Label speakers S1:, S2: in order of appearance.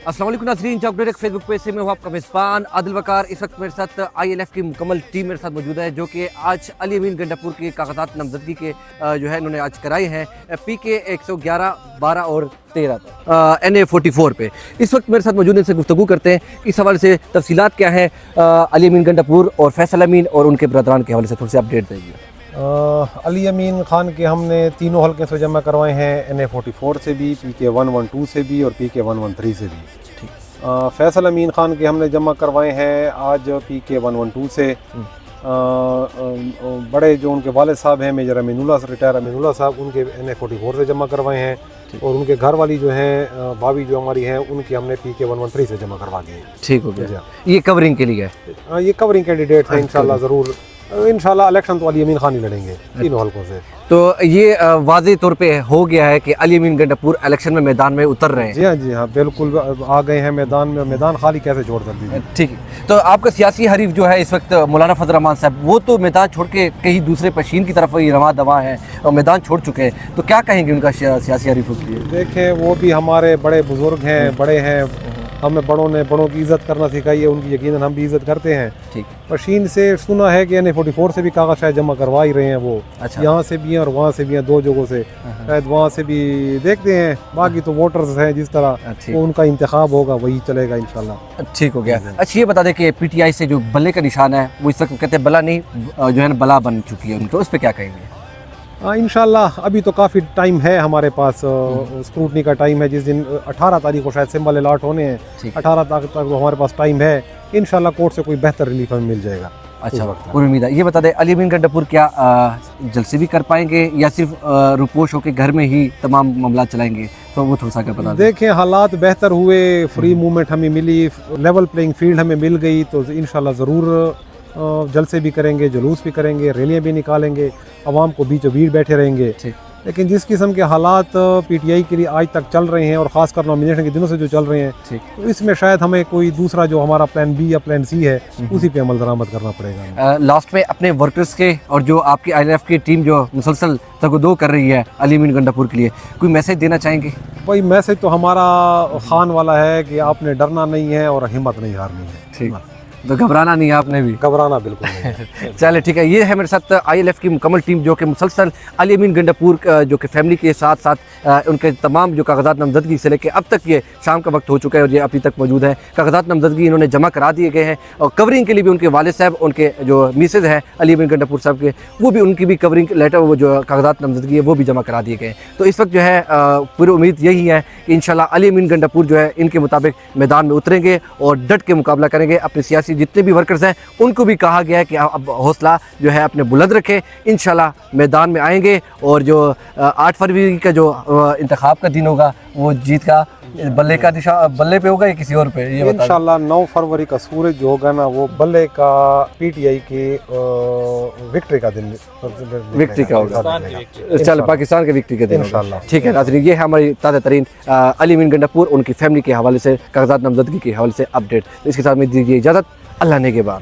S1: अस्सलाम वालेकुम नाज़रीन, जॉब फेसबुक पेज से मैं हूँ आपका मेज़बान आदिल वकार। इस वक्त मेरे साथ ILF की मुकम्मल टीम मेरे साथ मौजूद है, जो कि आज अली अमीन गंडापुर के कागजात नामजदगी के जो है इन्होंने आज कराए हैं PK 111, 12 और 13 पर NA 44 पे। इस वक्त मेरे साथ मौजूद इनसे गुफ्तगू करते हैं, इस हवाले से तफसीलात क्या है अली अमीन गंडापुर और फैसल अमीन और उनके ब्रदरान के हवाले से थोड़ी सी अपडेट देंगे।
S2: अली अमीन ख़ान के हमने तीनों हल्के से जमा करवाए हैं, NA 44 से भी, PK 112 से भी और PK 113 से भी। फैसल अमीन ख़ान के हमने जमा करवाए हैं आज PK 112 से। बड़े जो उनके वालिद साहब हैं मेजर अमीनुल्लाह से, रिटायर अमीनुल्लाह साहब, उनके NA 44 से जमा करवाए हैं और उनके घर वाली जो हैं भाभी जो हमारी हैं उनकी हमने PK 113 से जमा करवा दिए।
S1: ठीक हो गया, ये कवरिंग के लिए है।
S2: ये कवरिंग कैंडिडेट है, इंशाल्लाह ज़रूर इंशाल्लाह इलेक्शन तो अली अमीन ख़ान ही लड़ेंगे तीनों हल्कों से।
S1: तो ये वाज़ेह तौर पे हो गया है कि अली अमीन गंडापुर इलेक्शन में मैदान में उतर रहे हैं।
S2: जी हाँ बिल्कुल आ गए हैं मैदान में, मैदान खाली कैसे छोड़ कर दीजिए।
S1: ठीक है, तो आपका सियासी हरीफ जो है इस वक्त मौलाना फजल रहमान साहब, वो तो मैदान छोड़ के कहीं दूसरे पशीन की तरफ ही रवा दवा है और मैदान छोड़ चुके हैं, तो क्या कहेंगे उनका सियासी हरीफों के लिए?
S2: देखें, वो भी हमारे बड़े बुजुर्ग हैं, बड़े हैं, हमें बड़ों की इज़्ज़त करना सिखाई है, उनकी यकीनन हम भी इज़्ज़त करते हैं।
S1: ठीक,
S2: मशीन से सुना है कि NA 44 से भी कागज शायद जमा करवा ही रहे हैं वो।
S1: अच्छा।
S2: यहाँ से भी हैं और वहाँ से भी हैं, दो जगहों से, शायद वहाँ से भी देखते हैं। बाकी तो वोटर्स हैं, जिस तरह वो उनका इंतखाब होगा वही चलेगा इंशाल्लाह।
S1: ठीक हो गया। अच्छा, ये बता दें कि PTI से जो बल्ले का निशान है वो इस वक्त कहते हैं बला नहीं, जो है ना बला बन चुकी है, तो उस पर क्या कहेंगे?
S2: इंशाल्लाह अभी तो काफ़ी टाइम है हमारे पास, स्क्रूटनी का टाइम है। जिस दिन 18 तारीख को शायद सिंबल अलाट होने हैं, 18 तारीख तक तो हमारे पास टाइम है। इंशाल्लाह कोर्ट से कोई बेहतर रिलीफ हमें मिल जाएगा।
S1: अच्छा, पूरी उम्मीद है। ये बता दें अली अमीन गंडापुर क्या जलसे भी कर पाएंगे या सिर्फ रुपोश होकर घर में ही तमाम मामला चलाएंगे, तो वो थोड़ा सा क्या बता दें।
S2: देखें, हालात बेहतर हुए, फ्री मूवमेंट हमें मिली, लेवल प्लेइंग फील्ड हमें मिल गई, तो इंशाल्लाह ज़रूर जलसे भी करेंगे, जुलूस भी करेंगे, रैलियाँ भी निकालेंगे, आवाम को बीचों बीच बैठे रहेंगे। लेकिन जिस किस्म के हालात PTI के लिए आज तक चल रहे हैं और ख़ासकर नॉमिनेशन के दिनों से जो चल रहे हैं, तो इसमें शायद हमें कोई दूसरा जो हमारा प्लान B या प्लान C है उसी पे अमल दरामद करना पड़ेगा।
S1: लास्ट में अपने वर्कर्स के और जो आपकी ILF की टीम जो मुसलसल तगदो कर रही है अली अमीन गंडापुर के लिए, कोई मैसेज देना चाहेंगे?
S2: भाई मैसेज तो हमारा खान वाला है कि आपने डरना नहीं है और हिम्मत नहीं हारनी है।
S1: ठीक, तो घबराना नहीं है आपने भी?
S2: घबराना बिल्कुल नहीं।
S1: चले ठीक है, ये है मेरे साथ ILF की मुकम्मल टीम जो कि मुसलसल अली अमीन गंडापुर जो कि फैमिली के साथ साथ उनके तमाम जो कागजात नामजदगी से लेकर अब तक ये शाम का वक्त हो चुका है और ये अभी तक मौजूद है। कागजात नामजदगी इन्होंने जमा करा दिए गए हैं और कवरिंग के लिए भी उनके वालिद साहब, उनके जो मिसेज हैं अली अमीन गंडापुर साहब के, वो भी उनकी भी कवरिंग लेटर, वो जो कागजात नामजदगी है वो भी जमा करा दिए गए हैं। तो इस वक्त जो है पूरी उम्मीद यही है कि इंशाल्लाह अली अमीन गंडापुर जो है इनके मुताबिक मैदान में उतरेंगे और डट के मुकाबला करेंगे। अपने सियासी जितने भी वर्कर्स हैं उनको भी कहा गया है कि अब हौसला जो है अपने बुलंद रखें, इंशाल्लाह मैदान में आएंगे और जो 8 फरवरी का जो इंतखाब का दिन होगा वो जीत का बल्ले का निशान बल्ले पे होगा या किसी और पे? ये
S2: इंशाल्लाह 9 फरवरी का सूरज जो होगा ना वो बल्ले का PTI की विक्ट्री का दिन,
S1: विक्ट्री का होगा। चल, पाकिस्तान के विक्ट्री के दिन इंशाल्लाह। ठीक है नाज़रीन, ये है हमारी ताज़ा तरीन अली अमीन गंडापुर उनकी फैमिली के हवाले से कागजात नामजदगी के हवाले से अपडेट। तो इसके साथ में दीजिए इजाज़त, अल्लाह ने के बाद।